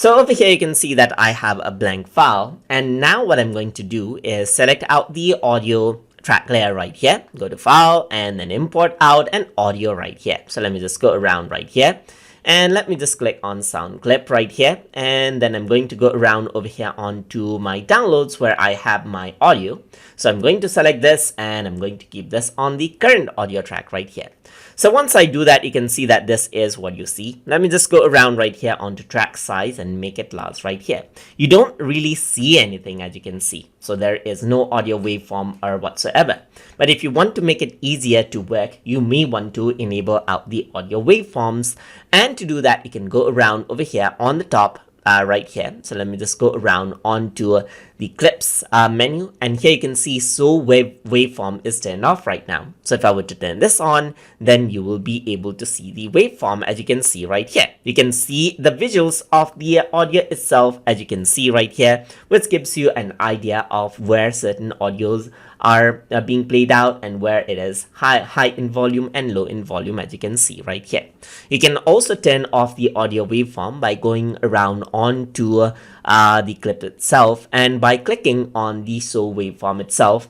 So over here you can see that I have a blank file, and now what I'm going to do is select out the audio track layer right here, go to file and then import out an audio right here. So let me just go around right here and let me just click on sound clip right here, and then I'm going to go around over here onto my downloads where I have my audio. So I'm going to select this and I'm going to keep this on the current audio track right here. So once I do that, you can see that this is what you see. Let me just go around right here onto track size and make it large right here. You don't really see anything, as you can see. So there is no audio waveform or whatsoever. But if you want to make it easier to work, you may want to enable out the audio waveforms. And to do that, you can go around over here on the top right here. So let me just go around onto the clips menu, and here you can see waveform is turned off right now. So if I were to turn this on, then you will be able to see the waveform, as you can see right here. You can see the visuals of the audio itself, as you can see right here, which gives you an idea of where certain audios are being played out and where it is high in volume and low in volume, as you can see right here. You can also turn off the audio waveform by going around onto the clip itself and by clicking on the show waveform itself,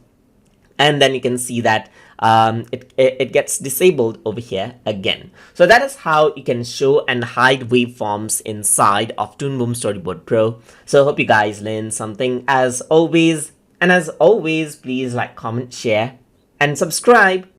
and then you can see that it gets disabled over here again. So that is how you can show and hide waveforms inside of Toon Boom Storyboard Pro. So I hope you guys learned something as always. And as always, please like, comment, share, and subscribe.